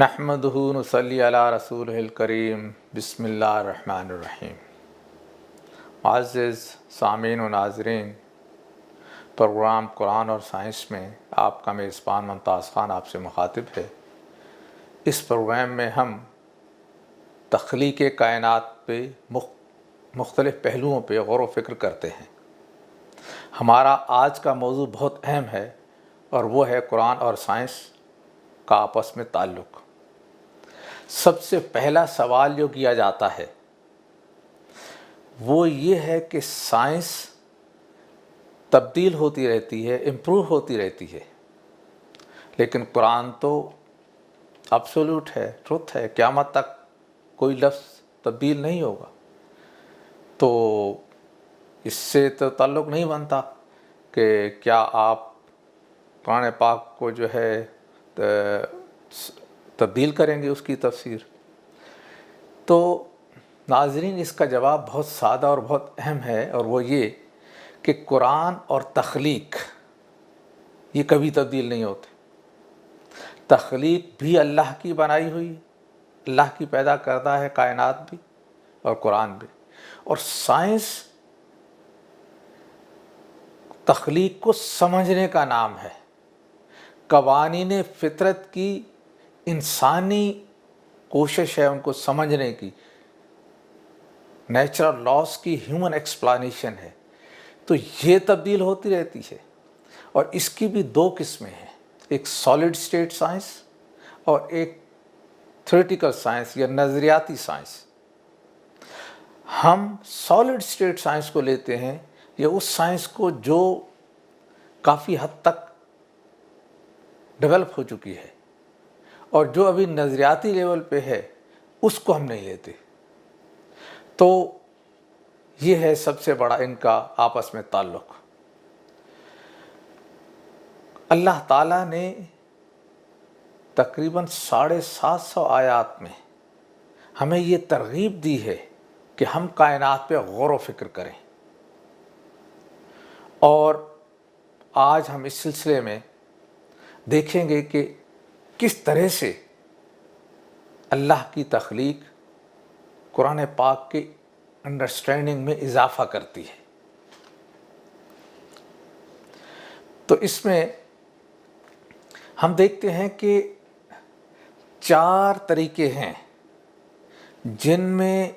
نحمدہ نصلی علی رسولہ الکریم بسم اللہ الرحمن الرحیم۔ معزز سامعین و ناظرین، پروگرام قرآن اور سائنس میں آپ کا میزبان ممتاز خان آپ سے مخاطب ہے۔ اس پروگرام میں ہم تخلیق کائنات پہ مختلف پہلوؤں پہ غور و فکر کرتے ہیں۔ ہمارا آج کا موضوع بہت اہم ہے اور وہ ہے قرآن اور سائنس کا آپس میں تعلق۔ سب سے پہلا سوال جو کیا جاتا ہے وہ یہ ہے کہ سائنس تبدیل ہوتی رہتی ہے، امپروو ہوتی رہتی ہے، لیکن قرآن تو ایبسولوٹ ہے، ٹروتھ ہے، قیامت تک کوئی لفظ تبدیل نہیں ہوگا۔ تو اس سے تو تعلق نہیں بنتا کہ کیا آپ قرآن پاک کو جو ہے تبدیل کریں گے اس کی تفسیر۔ تو ناظرین، اس کا جواب بہت سادہ اور بہت اہم ہے، اور وہ یہ کہ قرآن اور تخلیق یہ کبھی تبدیل نہیں ہوتے۔ تخلیق بھی اللہ کی بنائی ہوئی، اللہ کی پیدا کردہ ہے کائنات بھی اور قرآن بھی، اور سائنس تخلیق کو سمجھنے کا نام ہے۔ قوانین فطرت کی انسانی کوشش ہے ان کو سمجھنے کی، نیچرل لاز کی ہیومن ایکسپلانیشن ہے۔ تو یہ تبدیل ہوتی رہتی ہے، اور اس کی بھی دو قسمیں ہیں، ایک سالڈ اسٹیٹ سائنس اور ایک تھیوریٹیکل سائنس یا نظریاتی سائنس۔ ہم سالڈ اسٹیٹ سائنس کو لیتے ہیں، یا اس سائنس کو جو کافی حد تک ڈیولپ ہو چکی ہے، اور جو ابھی نظریاتی لیول پہ ہے اس کو ہم نہیں لیتے۔ تو یہ ہے سب سے بڑا ان کا آپس میں تعلق۔ اللہ تعالیٰ نے تقریباً 750 آیات میں ہمیں یہ ترغیب دی ہے کہ ہم کائنات پہ غور و فکر کریں، اور آج ہم اس سلسلے میں دیکھیں گے کہ کس طرح سے اللہ کی تخلیق قرآن پاک کے انڈرسٹینڈنگ میں اضافہ کرتی ہے۔ تو اس میں ہم دیکھتے ہیں کہ 4 طریقے ہیں جن میں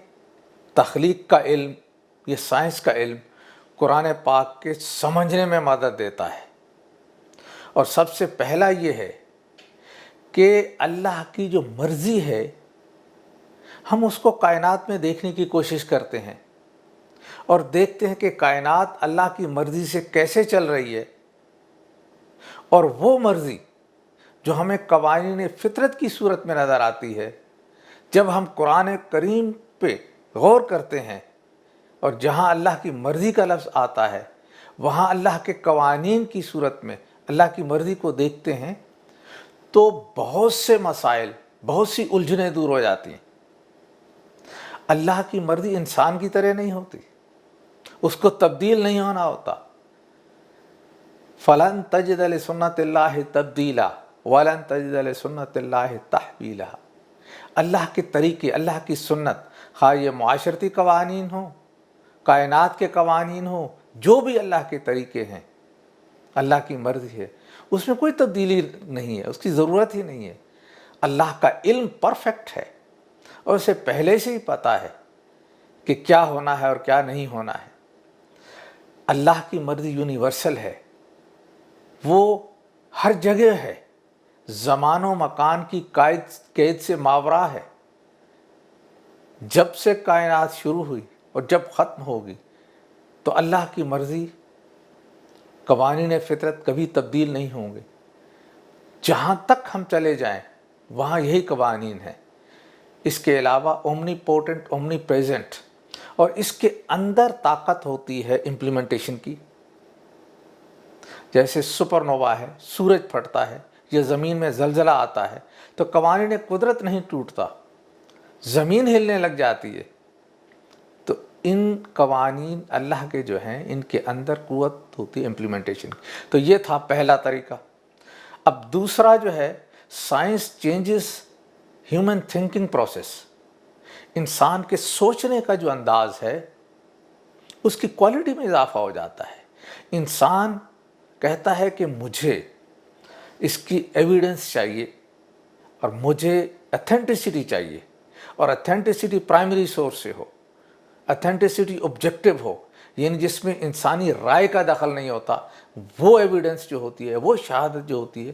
تخلیق کا علم، یہ سائنس کا علم، قرآن پاک کے سمجھنے میں مدد دیتا ہے۔ اور سب سے پہلا یہ ہے کہ اللہ کی جو مرضی ہے ہم اس کو کائنات میں دیکھنے کی کوشش کرتے ہیں، اور دیکھتے ہیں کہ کائنات اللہ کی مرضی سے کیسے چل رہی ہے، اور وہ مرضی جو ہمیں قوانین فطرت کی صورت میں نظر آتی ہے، جب ہم قرآن کریم پہ غور کرتے ہیں اور جہاں اللہ کی مرضی کا لفظ آتا ہے وہاں اللہ کے قوانین کی صورت میں اللہ کی مرضی کو دیکھتے ہیں، تو بہت سے مسائل، بہت سی الجھنیں دور ہو جاتی ہیں۔ اللہ کی مرضی انسان کی طرح نہیں ہوتی، اس کو تبدیل نہیں ہونا ہوتا۔ فَلَن تَجِدَ لِسُنَّتِ اللَّهِ تَبْدِيلًا وَلَن تَجِدَ لِسُنَّتِ اللَّهِ تَحْوِيلًا۔ اللہ کے طریقے، اللہ کی سنت، خواہ یہ معاشرتی قوانین ہوں، کائنات کے قوانین ہوں، جو بھی اللہ کے طریقے ہیں، اللہ کی مرضی ہے، اس میں کوئی تبدیلی نہیں ہے، اس کی ضرورت ہی نہیں ہے۔ اللہ کا علم پرفیکٹ ہے، اور اسے پہلے سے ہی پتہ ہے کہ کیا ہونا ہے اور کیا نہیں ہونا ہے۔ اللہ کی مرضی یونیورسل ہے، وہ ہر جگہ ہے، زمان و مکان کی قید سے ماورا ہے۔ جب سے کائنات شروع ہوئی اور جب ختم ہوگی، تو اللہ کی مرضی، قوانین فطرت کبھی تبدیل نہیں ہوں گے۔ جہاں تک ہم چلے جائیں وہاں یہی قوانین ہیں۔ اس کے علاوہ اومنی پوٹنٹ، اومنی پریزنٹ، اور اس کے اندر طاقت ہوتی ہے امپلیمنٹیشن کی۔ جیسے سپر نووا ہے، سورج پھٹتا ہے یا زمین میں زلزلہ آتا ہے تو قوانین قدرت نہیں ٹوٹتا، زمین ہلنے لگ جاتی ہے۔ تو ان قوانین اللہ کے جو ہیں ان کے اندر قوت ہوتی ہے امپلیمنٹیشن کی۔ تو یہ تھا پہلا طریقہ۔ اب دوسرا جو ہے، science changes human thinking process, انسان کے سوچنے کا جو انداز ہے اس کی کوالٹی میں اضافہ ہو جاتا ہے۔ انسان کہتا ہے کہ مجھے اس کی ایویڈنس چاہیے اور مجھے اتھینٹسٹی چاہیے، اور اتھینٹسٹی پرائمری سورس سے ہو، اتھینٹسٹی آبجیکٹو ہو، یعنی جس میں انسانی رائے کا دخل نہیں ہوتا، وہ ایویڈنس جو ہوتی ہے، وہ شہادت جو ہوتی ہے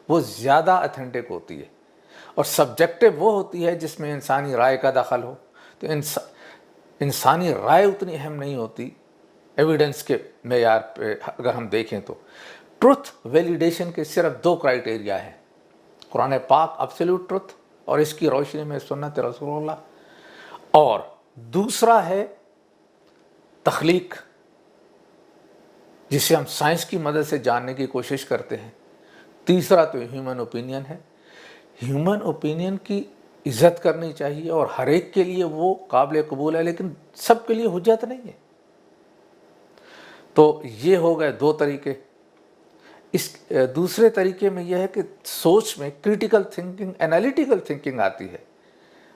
وہ زیادہ اتھینٹک ہوتی ہے۔ اور سبجیکٹو وہ ہوتی ہے جس میں انسانی رائے کا دخل ہو۔ تو انسانی رائے اتنی اہم نہیں ہوتی ایویڈنس کے معیار پہ اگر ہم دیکھیں تو۔ ٹروتھ ویلیڈیشن کے صرف 2 کرائٹیریا ہیں، قرآن پاک ایبسلیوٹ ٹروتھ اور اس کی روشنی میں سنت رسول اللہ، اور دوسرا ہے تخلیق، جسے ہم سائنس کی مدد سے جاننے کی کوشش کرتے ہیں۔ تیسرا تو ہیومن اوپینین ہے۔ ہیومن اوپینین کی عزت کرنی چاہیے اور ہر ایک کے لیے وہ قابل قبول ہے، لیکن سب کے لیے حجت نہیں ہے۔ تو یہ ہو گئے 2 طریقے۔ اس دوسرے طریقے میں یہ ہے کہ سوچ میں کریٹیکل تھنکنگ، انالیٹیکل تھنکنگ آتی ہے۔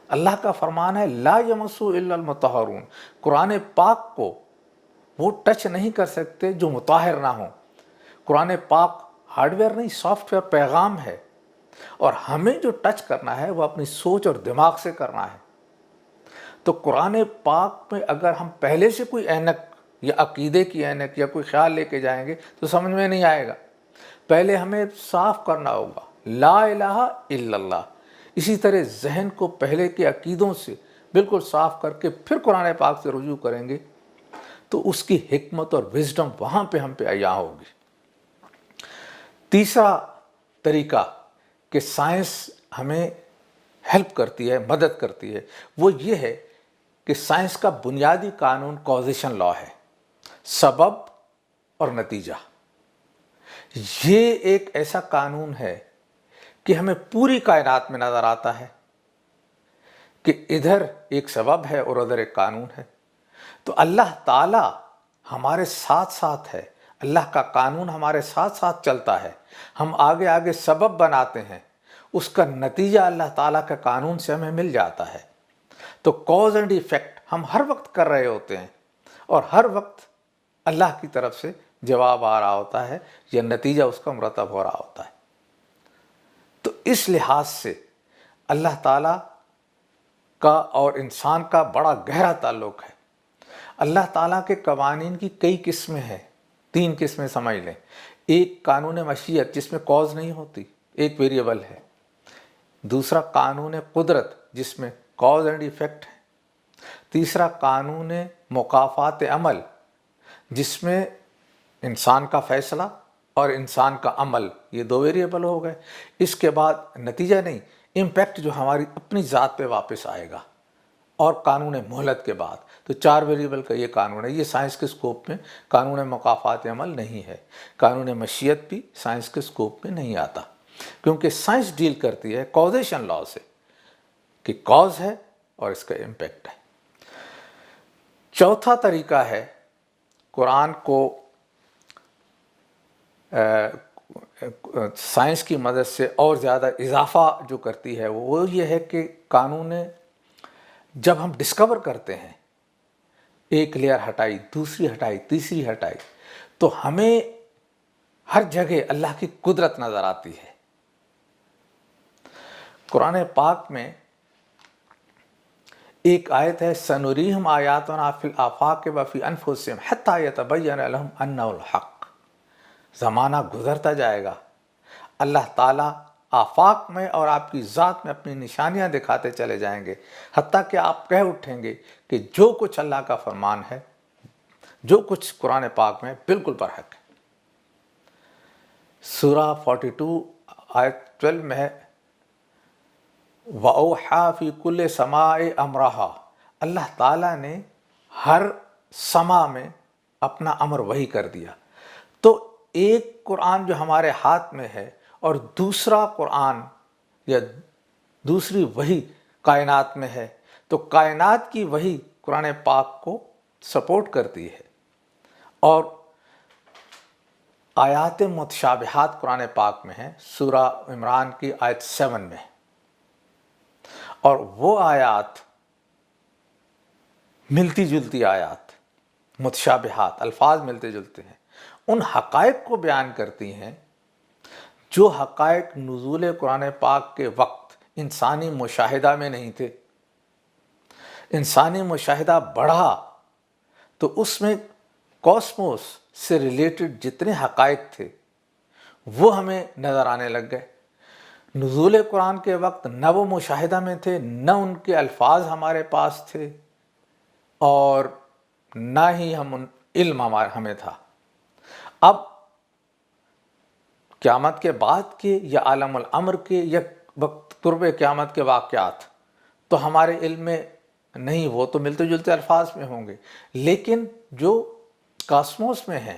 اللہ کا فرمان ہے لا یمسو الا المطہرون، قرآن پاک کو وہ ٹچ نہیں کر سکتے جو مطہر نہ ہوں۔ قرآن پاک ہارڈ ویئر نہیں، سافٹ ویئر پیغام ہے، اور ہمیں جو ٹچ کرنا ہے وہ اپنی سوچ اور دماغ سے کرنا ہے۔ تو قرآن پاک میں اگر ہم پہلے سے کوئی اینک یا عقیدے کی اینک یا کوئی خیال لے کے جائیں گے تو سمجھ میں نہیں آئے گا۔ پہلے ہمیں صاف کرنا ہوگا لا الہ الا اللہ۔ اسی طرح ذہن کو پہلے کے عقیدوں سے بالکل صاف کر کے پھر قرآن پاک سے رجوع کریں گے تو اس کی حکمت اور وزڈم وہاں پہ ہم پہ عیاں ہوگی۔ تیسرا طریقہ کہ سائنس ہمیں ہیلپ کرتی ہے، مدد کرتی ہے، وہ یہ ہے کہ سائنس کا بنیادی قانون کازیشن لا ہے، سبب اور نتیجہ۔ یہ ایک ایسا قانون ہے کہ ہمیں پوری کائنات میں نظر آتا ہے کہ ادھر ایک سبب ہے اور ادھر ایک قانون ہے۔ تو اللہ تعالیٰ ہمارے ساتھ ساتھ ہے، اللہ کا قانون ہمارے ساتھ ساتھ چلتا ہے، ہم آگے آگے سبب بناتے ہیں، اس کا نتیجہ اللہ تعالیٰ کے قانون سے ہمیں مل جاتا ہے۔ تو کاز اینڈ ایفیکٹ ہم ہر وقت کر رہے ہوتے ہیں، اور ہر وقت اللہ کی طرف سے جواب آ رہا ہوتا ہے یا نتیجہ اس کا مرتب ہو رہا ہوتا ہے۔ تو اس لحاظ سے اللہ تعالیٰ کا اور انسان کا بڑا گہرا تعلق ہے۔ اللہ تعالیٰ کے قوانین کی کئی قسمیں ہیں، 3 قسمیں سمجھ لیں۔ ایک قانون مشیت جس میں کاز نہیں ہوتی، ایک ویریبل ہے۔ دوسرا قانون قدرت جس میں کاز اینڈ ایفیکٹ ہے۔ تیسرا قانون مکافات عمل جس میں انسان کا فیصلہ اور انسان کا عمل، یہ 2 ویریبل ہو گئے۔ اس کے بعد نتیجہ نہیں، امپیکٹ جو ہماری اپنی ذات پہ واپس آئے گا، اور قانون مہلت کے بعد۔ تو 4 ویریبل کا یہ قانون ہے۔ یہ سائنس کے سکوپ میں قانون مکافات عمل نہیں ہے۔ قانون مشیت بھی سائنس کے سکوپ میں نہیں آتا، کیونکہ سائنس ڈیل کرتی ہے کازیشن لا سے، کہ کاز ہے اور اس کا امپیکٹ ہے۔ چوتھا طریقہ ہے قرآن کو سائنس کی مدد سے اور زیادہ اضافہ جو کرتی ہے وہ یہ ہے کہ قانون جب ہم ڈسکور کرتے ہیں، ایک لیئر ہٹائی، دوسری ہٹائی، تیسری ہٹائی، تو ہمیں ہر جگہ اللہ کی قدرت نظر آتی ہے۔ قرآن پاک میں ایک آیت ہے سنریہم آیاتنا فی الآفاق وفی انفسہم حتی یتبین لہم انہ الحق۔ زمانہ گزرتا جائے گا، اللہ تعالیٰ آفاق میں اور آپ کی ذات میں اپنی نشانیاں دکھاتے چلے جائیں گے، حتیٰ کہ آپ کہہ اٹھیں گے کہ جو کچھ اللہ کا فرمان ہے، جو کچھ قرآن پاک میں بالکل برحق ہے۔ سورہ 42 آیت 12 میں ہے وَأَوْحَىٰ فِي كُلِّ سَمَاءٍ أَمْرَهَا، اللہ تعالیٰ نے ہر سما میں اپنا امر وحی کر دیا۔ تو ایک قرآن جو ہمارے ہاتھ میں ہے اور دوسرا قرآن یا دوسری وحی کائنات میں ہے، تو کائنات کی وحی قرآن پاک کو سپورٹ کرتی ہے، اور آیات متشابہات قرآن پاک میں ہیں۔ سورہ عمران کی آیت 7 میں اور وہ آیات ملتی جلتی آیات، متشابہات، الفاظ ملتے جلتے ہیں، ان حقائق کو بیان کرتی ہیں جو حقائق نزول قرآن پاک کے وقت انسانی مشاہدہ میں نہیں تھے۔ انسانی مشاہدہ بڑھا تو اس میں کاسموس سے ریلیٹڈ جتنے حقائق تھے وہ ہمیں نظر آنے لگ گئے۔ نزول قرآن کے وقت نہ وہ مشاہدہ میں تھے، نہ ان کے الفاظ ہمارے پاس تھے، اور نہ ہی علم ہمیں تھا۔ اب قیامت کے بعد کے یا عالم الامر کے یا وقت قرب قیامت کے واقعات تو ہمارے علم میں نہیں، وہ تو ملتے جلتے الفاظ میں ہوں گے، لیکن جو کاسموس میں ہیں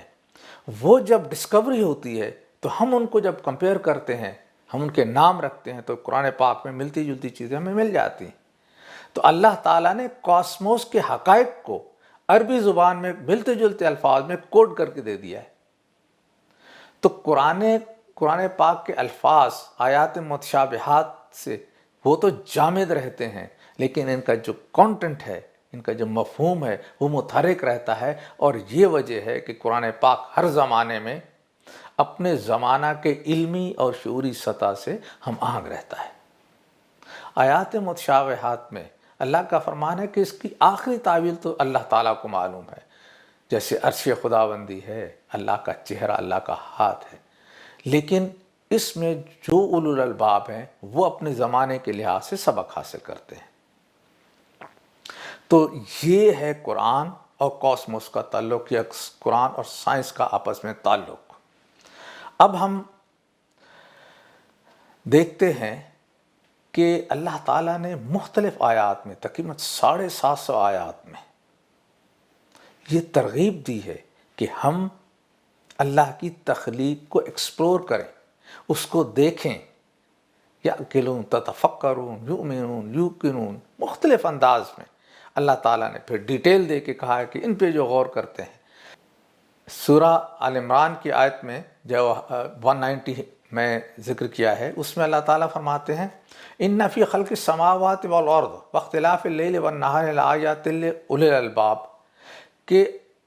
وہ جب ڈسکوری ہوتی ہے تو ہم ان کو جب کمپیئر کرتے ہیں، ہم ان کے نام رکھتے ہیں، تو قرآن پاک میں ملتی جلتی چیزیں ہمیں مل جاتی ہیں۔ تو اللہ تعالیٰ نے کاسموس کے حقائق کو عربی زبان میں ملتے جلتے الفاظ میں کوڈ کر کے دے دیا ہے۔ تو قرآن پاک کے الفاظ آیات متشابہات سے وہ تو جامد رہتے ہیں، لیکن ان کا جو کانٹینٹ ہے، ان کا جو مفہوم ہے وہ متحرک رہتا ہے، اور یہ وجہ ہے کہ قرآن پاک ہر زمانے میں اپنے زمانہ کے علمی اور شعوری سطح سے ہم آہنگ رہتا ہے۔ آیات متشابہات میں اللہ کا فرمان ہے کہ اس کی آخری تعویل تو اللہ تعالیٰ کو معلوم ہے، جیسے عرش خداوندی ہے، اللہ کا چہرہ، اللہ کا ہاتھ ہے، لیکن اس میں جو اولو الالباب ہیں وہ اپنے زمانے کے لحاظ سے سبق حاصل کرتے ہیں۔ تو یہ ہے قرآن اور کاسموس کا تعلق، یا قرآن اور سائنس کا آپس میں تعلق۔ اب ہم دیکھتے ہیں کہ اللہ تعالیٰ نے مختلف آیات میں، تقریباً 750 آیات میں یہ ترغیب دی ہے کہ ہم اللہ کی تخلیق کو ایکسپلور کریں، اس کو دیکھیں، یأکلون، تتفکرون، یؤمنون، یوقنون، مختلف انداز میں اللہ تعالیٰ نے پھر ڈیٹیل دے کے کہا ہے کہ ان پہ جو غور کرتے ہیں۔ سورہ آل عمران کی آیت میں جو 190 میں ذکر کیا ہے، اس میں اللہ تعالیٰ فرماتے ہیں ان فی خلق السماوات والارض واختلاف اللیل والنہار لآیات لأولی الالباب، کہ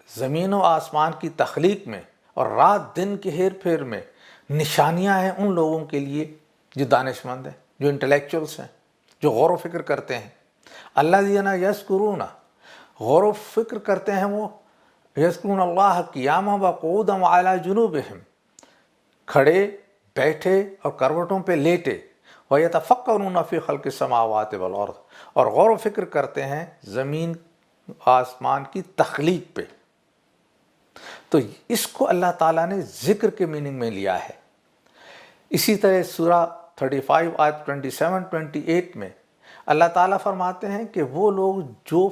زمین و آسمان کی تخلیق میں اور رات دن کے ہیر پھیر میں نشانیاں ہیں ان لوگوں کے لیے جو دانش مند ہیں، جو انٹلیکچوئلس ہیں، جو غور و فکر کرتے ہیں۔ الذین یذکرون، غور و فکر کرتے ہیں وہ، یذکرون اللہ قیاما وقعودا وعلی جنوبہم، کھڑے، بیٹھے اور کروٹوں پہ لیٹے، وَيَتَفَكَّرُونَ فِي خَلْقِ السَّمَاوَاتِ وَالْأَرْضِ، اور غور و فکر کرتے ہیں زمین آسمان کی تخلیق پہ۔ تو اس کو اللہ تعالیٰ نے ذکر کے میننگ میں لیا ہے۔ اسی طرح سورہ 35 آیت 27-28 میں اللہ تعالیٰ فرماتے ہیں کہ وہ لوگ جو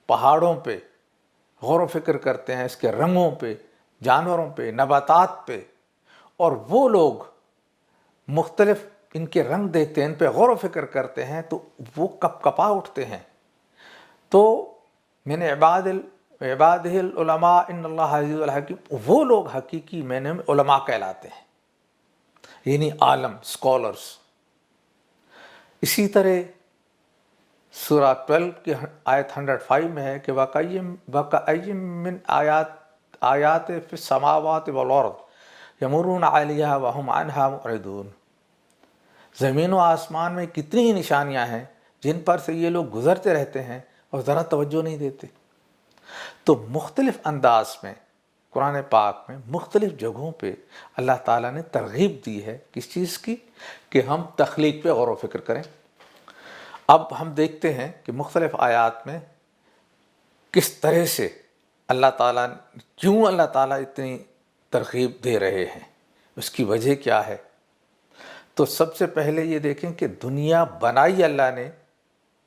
پہاڑوں پہ غور و فکر کرتے ہیں، اس کے رنگوں پہ، جانوروں پہ، نباتات پہ، اور وہ لوگ مختلف ان کے رنگ دیکھتے ہیں، ان پہ غور و فکر کرتے ہیں تو وہ کپ کپا اٹھتے ہیں۔ تو من عبادہ العلماء ان اللہ عزیز الحکیم، وہ لوگ حقیقی معنی میں علماء کہلاتے ہیں، یعنی عالم، اسکالرس۔ اسی طرح سورہ 12 کی آیت 105 میں ہے کہ وَكَأَيٍّ مِّنْ آیات فِي السَّمَاوَاتِ وَالْأَرْضِ یمرون علیہا وہم عنہا معرضون، زمین و آسمان میں کتنی ہی نشانیاں ہیں جن پر سے یہ لوگ گزرتے رہتے ہیں اور ذرا توجہ نہیں دیتے۔ تو مختلف انداز میں قرآن پاک میں مختلف جگہوں پہ اللہ تعالیٰ نے ترغیب دی ہے کس چیز کی، کہ ہم تخلیق پہ غور و فکر کریں۔ اب ہم دیکھتے ہیں کہ مختلف آیات میں کس طرح سے اللہ تعالیٰ، کیوں اللہ تعالیٰ اتنی ترغیب دے رہے ہیں، اس کی وجہ کیا ہے۔ تو سب سے پہلے یہ دیکھیں کہ دنیا بنائی اللہ نے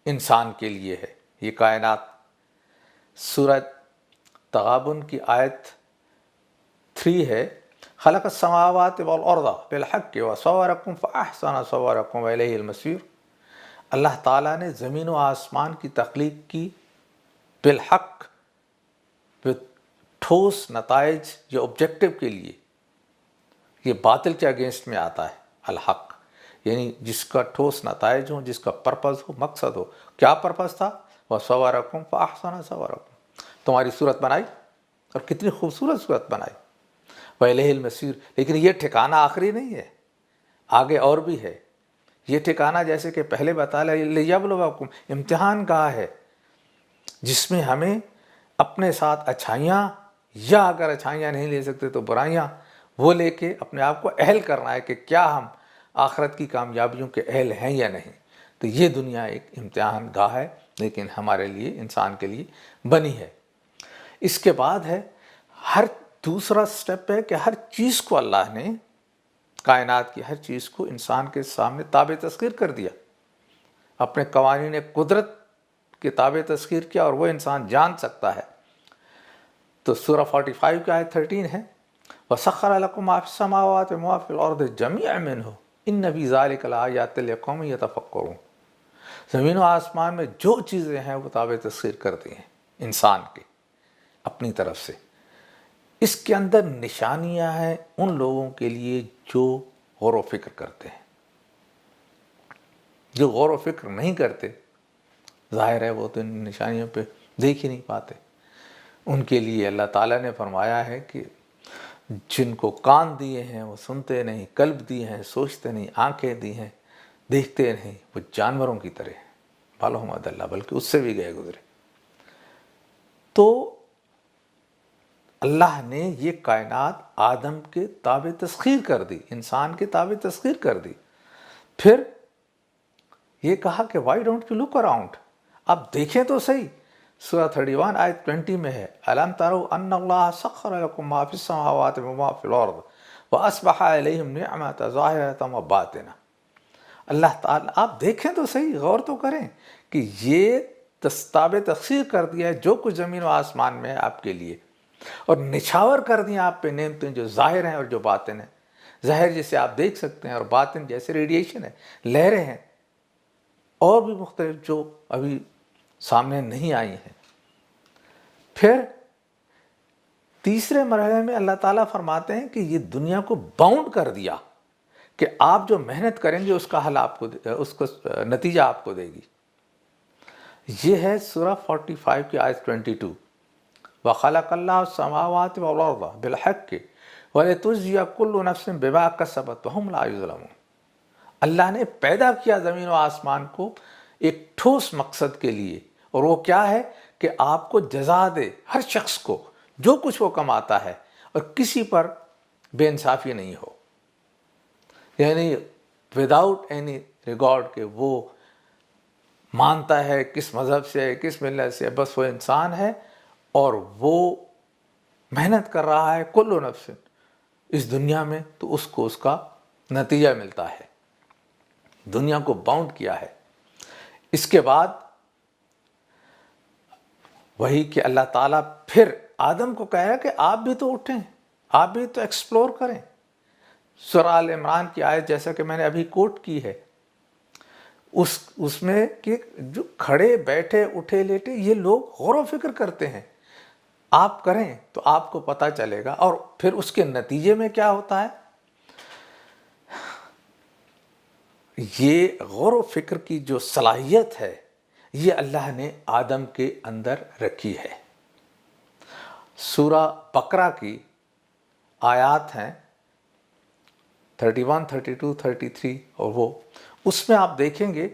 انسان کے لیے ہے، یہ کائنات۔ سورہ تغابن کی آیت 3 ہے، خلق السماوات والارض بالحق وصورکم فاحسن صورکم والیہ المصیر، اللہ تعالیٰ نے زمین و آسمان کی تخلیق کی بالحق، ٹھوس نتائج یا آبجیکٹو کے لیے، یہ باطل کے اگینسٹ میں آتا ہے، الحق یعنی جس کا ٹھوس نتائج ہوں، جس کا پرپز ہو، مقصد ہو. کیا پرپز تھا؟ وَصَوَّرَكُمْ فَأَحْسَنَ صَوَرَكُمْ، تمہاری صورت بنائی اور کتنی خوبصورت صورت بنائی. وَإِلَيْهِ الْمَصِيرُ، لیکن یہ ٹھکانہ آخری نہیں ہے، آگے اور بھی ہے. یہ ٹھکانہ جیسے کہ پہلے بتایا لِيَبْلُوَكُمْ، امتحان گاہ ہے جس میں ہمیں اپنے ساتھ اچھائیاں، یا اگر اچھائیاں نہیں لے سکتے تو برائیاں، وہ لے کے اپنے آپ کو اہل کرنا ہے کہ کیا ہم آخرت کی کامیابیوں کے اہل ہیں یا نہیں. تو یہ دنیا ایک امتحان گاہ ہے، لیکن ہمارے لیے، انسان کے لیے بنی ہے. اس کے بعد ہے ہر دوسرا سٹیپ ہے کہ ہر چیز کو اللہ نے، کائنات کی ہر چیز کو انسان کے سامنے تابع تسخیر کر دیا، اپنے قوانین قدرت کے تابع تسخیر کیا، اور وہ انسان جان سکتا ہے. تو سورہ 45 کی آیت 13 ہے، وَسَخَّرَ لَكُم مَا فِي السَّمَاوَاتِ وَمَا فِي الْأَرْضِ جَمِيعًا مِّنْهُ إِنَّ فِي ذَلِكَ لَآيَاتٍ لِقَوْمٍ يَتَفَكَّرُونَ. زمین و آسمان میں جو چیزیں ہیں وہ تابع تسخیر کرتی ہیں انسان کے اپنی طرف سے. اس کے اندر نشانیاں ہیں ان لوگوں کے لیے جو غور و فکر کرتے ہیں. جو غور و فکر نہیں کرتے، ظاہر ہے وہ تو ان نشانیوں پہ دیکھ ہی نہیں پاتے. ان کے لیے اللہ تعالیٰ نے فرمایا ہے کہ جن کو کان دیے ہیں وہ سنتے نہیں، قلب دیے ہیں سوچتے نہیں، آنکھیں دی ہیں دیکھتے نہیں، وہ جانوروں کی طرح ہیں. بالہم اضل، بلکہ اس سے بھی گئے گزرے. تو اللہ نے یہ کائنات آدم کے تابع تسخیر کر دی، انسان کے تابع تسخیر کر دی. پھر یہ کہا کہ why don't you look around, اب دیکھیں تو صحیح. سورہ 31 آیت 20 میں ہے، أَلَمْ تَرَوْا أَنَّ اللَّهَ سَخَّرَ لَكُم مَّا فِي السَّمَاوَاتِ وَمَا فِي الْأَرْضِ وَأَصْبَحَ عَلَيْهِمْ نِعْمَةً ظَاهِرَةً وَبَاطِنَةً. اللہ تعالیٰ، آپ دیکھیں تو صحیح، غور تو کریں کہ یہ تابع تسخیر کر دیا ہے جو کچھ زمین و آسمان میں ہے آپ کے لیے، اور نچھاور کر دیا آپ پہ نعمتیں جو ظاہر ہیں اور جو باطن ہیں. ظاہر جسے آپ دیکھ سکتے ہیں، اور باطن جیسے ریڈیشن ہے، لہریں ہیں، اور بھی مختلف جو ابھی سامنے نہیں آئی ہیں. پھر تیسرے مرحلے میں اللہ تعالیٰ فرماتے ہیں کہ یہ دنیا کو باؤنڈ کر دیا کہ آپ جو محنت کریں گے اس کا حل آپ کو، اس کو نتیجہ آپ کو دے گی. یہ ہے سورہ 45 کی آیت 22، وَخَلَقَ اللَّهُ السَّمَاوَاتِ وَالْأَرْضَ بِالْحَقِّ وَلِتُجْزِيَ كُلُّ نَفْسٍ بِمَا كَسَبَتْ وَهُمْ لَا يُظْلَمُونَ. اللہ نے پیدا کیا زمین و آسمان کو ایک ٹھوس مقصد کے لیے، اور وہ کیا ہے کہ آپ کو جزا دے، ہر شخص کو جو کچھ وہ کماتا ہے، اور کسی پر بے انصافی نہیں ہو. یعنی وداؤٹ اینی ریگارڈ کہ وہ مانتا ہے کس مذہب سے ہے، کس ملت سے ہے، بس وہ انسان ہے اور وہ محنت کر رہا ہے کل نفس اس دنیا میں، تو اس کو اس کا نتیجہ ملتا ہے. دنیا کو باؤنڈ کیا ہے. اس کے بعد وہی کہ اللہ تعالیٰ پھر آدم کو کہا کہ آپ بھی تو اٹھیں، آپ بھی تو ایکسپلور کریں. سورہ آل عمران کی آیت جیسا کہ میں نے ابھی کوٹ کی ہے، اس میں کہ جو کھڑے بیٹھے اٹھے لیٹے یہ لوگ غور و فکر کرتے ہیں. آپ کریں تو آپ کو پتہ چلے گا. اور پھر اس کے نتیجے میں کیا ہوتا ہے، یہ غور و فکر کی جو صلاحیت ہے یہ اللہ نے آدم کے اندر رکھی ہے. سورہ بقرہ کی آیات ہیں 31, 32, 33، اور وہ اس میں آپ دیکھیں گے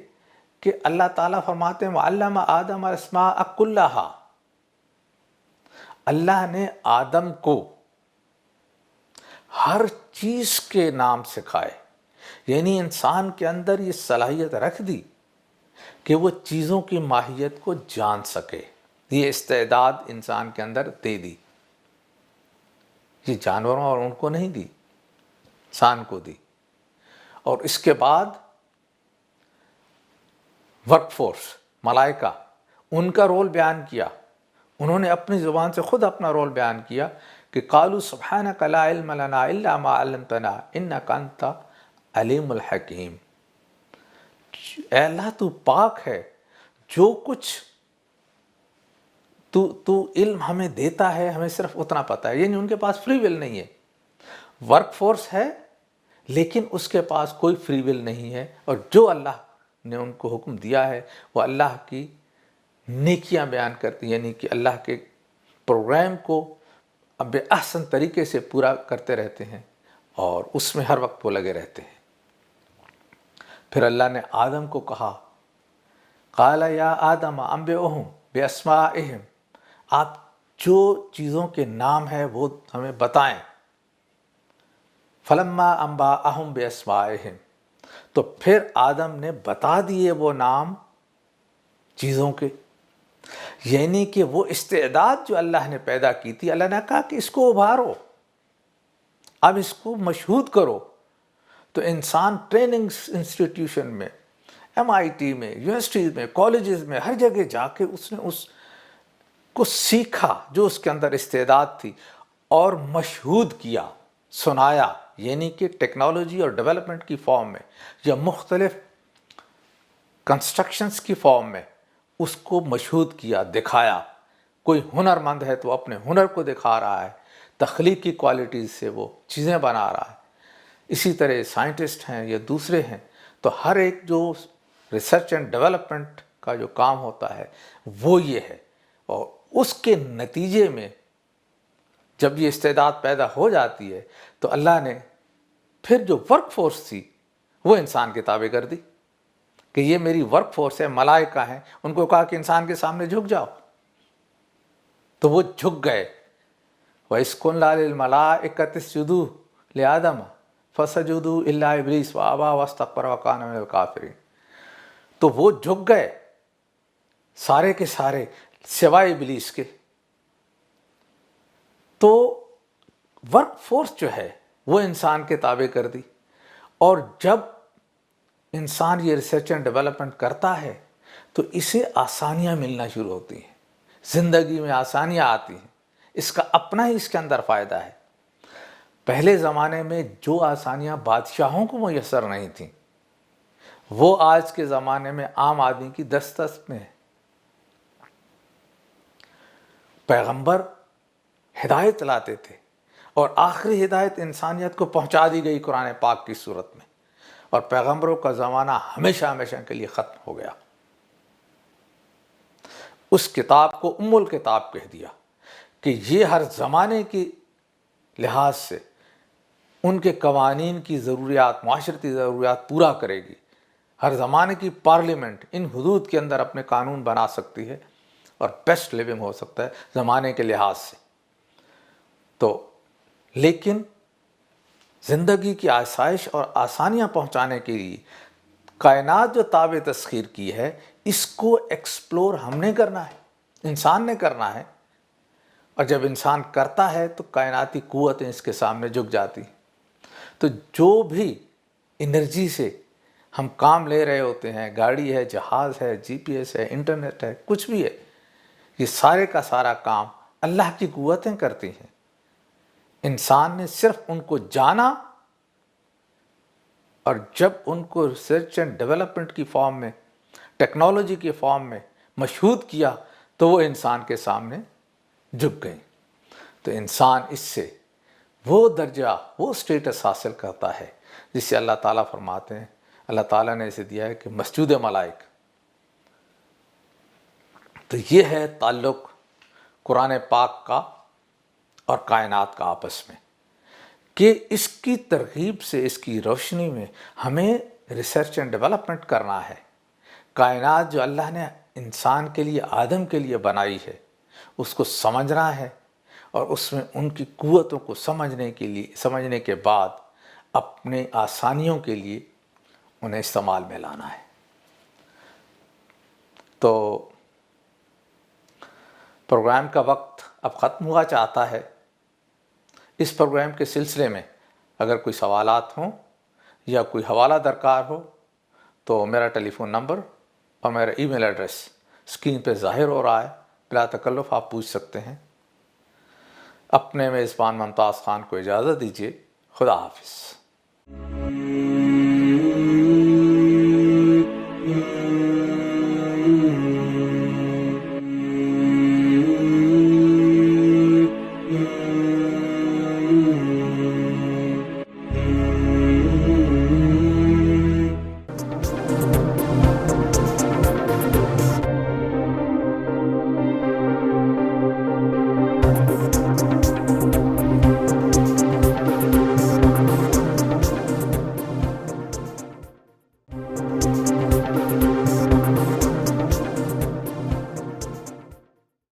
کہ اللہ تعالیٰ فرماتے ہیں وَعَلَّمَ آدَمَ الْأَسْمَاءَ كُلَّهَا. اللہ نے آدم کو ہر چیز کے نام سکھائے، یعنی انسان کے اندر یہ صلاحیت رکھ دی کہ وہ چیزوں کی ماہیت کو جان سکے. یہ استعداد انسان کے اندر دے دی. یہ جانوروں اور ان کو نہیں دی، انسان کو دی. اور اس کے بعد ورک فورس، ملائکہ، ان کا رول بیان کیا. انہوں نے اپنی زبان سے خود اپنا رول بیان کیا کہ قالوا سبحانک لا علم لنا الا ما علمتنا انک انت علیم الحکیم. اے اللہ تو پاک ہے، جو کچھ تو علم ہمیں دیتا ہے ہمیں صرف اتنا پتہ ہے. یعنی ان کے پاس فری ول نہیں ہے. ورک فورس ہے لیکن اس کے پاس کوئی فری ول نہیں ہے، اور جو اللہ نے ان کو حکم دیا ہے وہ اللہ کی نیکیاں بیان کرتی ہیں، یعنی کہ اللہ کے پروگرام کو اب بے احسن طریقے سے پورا کرتے رہتے ہیں، اور اس میں ہر وقت وہ لگے رہتے ہیں۔ پھر اللہ نے آدم کو کہا، قال یا آدم انبئہم باسمائہم، آپ جو چیزوں کے نام ہے وہ ہمیں بتائیں۔ فلما انبأہم باسمائہم، تو پھر آدم نے بتا دیے وہ نام چیزوں کے، یعنی کہ وہ استعداد جو اللہ نے پیدا کی تھی، اللہ نے کہا کہ اس کو ابھارو، اب اس کو مشہود کرو۔ تو انسان ٹریننگ انسٹیٹیوشن میں، MIT میں، یونیورسٹیز میں، کالجز میں، ہر جگہ جا کے اس نے اس کو سیکھا جو اس کے اندر استعداد تھی، اور مشہود کیا، سنایا، یعنی کہ ٹیکنالوجی اور ڈیولپمنٹ کی فارم میں یا مختلف کنسٹرکشنز کی فارم میں اس کو مشہود کیا، دکھایا۔ کوئی ہنر مند ہے تو اپنے ہنر کو دکھا رہا ہے، تخلیقی کوالٹیز سے وہ چیزیں بنا رہا ہے۔ اسی طرح سائنٹسٹ ہیں یا دوسرے ہیں، تو ہر ایک جو ریسرچ اینڈ ڈیولپمنٹ کا جو کام ہوتا ہے وہ یہ ہے، اور اس کے نتیجے میں جب یہ استعداد پیدا ہو جاتی ہے تو اللہ نے پھر جو ورک فورس تھی وہ انسان کے تابع کر دی، کہ یہ میری ورک فورس ہے، ملائکہ ہیں، ان کو کہا کہ انسان کے سامنے جھک جاؤ، تو وہ جھک گئے۔ وَإِذْ قُلْنَا لِلْمَلَائِكَةِ اسْجُدُوا لِآدَمَ فَسَجُدُوا إِلَّا إِبْلِيسَ وَأَبَىٰ وَاسْتَكْبَرَ وَكَانَ مِنَ الْكَافِرِينَ، تو وہ جھک گئے سارے کے سارے سوائے ابلیس کے۔ تو ورک فورس جو ہے وہ انسان کے تابع کر دی، اور جب انسان یہ ریسرچ اینڈ ڈیولپمنٹ کرتا ہے تو اسے آسانیاں ملنا شروع ہوتی ہیں، زندگی میں آسانیاں آتی ہیں، اس کا اپنا ہی اس کے اندر فائدہ ہے۔ پہلے زمانے میں جو آسانیاں بادشاہوں کو میسر نہیں تھیں وہ آج کے زمانے میں عام آدمی کی دسترس میں ہے۔ پیغمبر ہدایت لاتے تھے، اور آخری ہدایت انسانیت کو پہنچا دی گئی قرآن پاک کی صورت میں، اور پیغمبروں کا زمانہ ہمیشہ ہمیشہ کے لیے ختم ہو گیا۔ اس کتاب کو ام الکتاب کہہ دیا کہ یہ ہر زمانے کی لحاظ سے ان کے قوانین کی ضروریات، معاشرتی ضروریات پورا کرے گی۔ ہر زمانے کی پارلیمنٹ ان حدود کے اندر اپنے قانون بنا سکتی ہے، اور بیسٹ لیونگ ہو سکتا ہے زمانے کے لحاظ سے۔ تو لیکن زندگی کی آسائش اور آسانیاں پہنچانے کے لیے کائنات جو تابع تسخیر کی ہے، اس کو ایکسپلور ہم نے کرنا ہے، انسان نے کرنا ہے، اور جب انسان کرتا ہے تو کائناتی قوتیں اس کے سامنے جھک جاتی ہیں۔ تو جو بھی انرجی سے ہم کام لے رہے ہوتے ہیں، گاڑی ہے، جہاز ہے، GPS ہے، انٹرنیٹ ہے، کچھ بھی ہے، یہ سارے کا سارا کام اللہ کی قوتیں کرتی ہیں۔ انسان نے صرف ان کو جانا، اور جب ان کو ریسرچ اینڈ ڈیولپمنٹ کی فارم میں، ٹیکنالوجی کی فارم میں مشہود کیا تو وہ انسان کے سامنے جھک گئیں۔ تو انسان اس سے وہ درجہ، وہ سٹیٹس حاصل کرتا ہے جس سے اللہ تعالیٰ فرماتے ہیں، اللہ تعالیٰ نے اسے دیا ہے کہ مسجود ملائک۔ تو یہ ہے تعلق قرآن پاک کا اور کائنات کا آپس میں، کہ اس کی ترغیب سے، اس کی روشنی میں ہمیں ریسرچ اینڈ ڈیولپمنٹ کرنا ہے۔ کائنات جو اللہ نے انسان کے لیے، آدم کے لیے بنائی ہے، اس کو سمجھنا ہے، اور اس میں ان کی قوتوں کو سمجھنے کے بعد اپنے آسانیوں کے لیے انہیں استعمال میں لانا ہے۔ تو پروگرام کا وقت اب ختم ہوا چاہتا ہے۔ اس پروگرام کے سلسلے میں اگر کوئی سوالات ہوں یا کوئی حوالہ درکار ہو تو میرا ٹیلی فون نمبر اور میرا ای میل ایڈریس اسکرین پہ ظاہر ہو رہا ہے، بلا تکلف آپ پوچھ سکتے ہیں۔ اپنے میزبان ممتاز خان کو اجازت دیجیے۔ خدا حافظ۔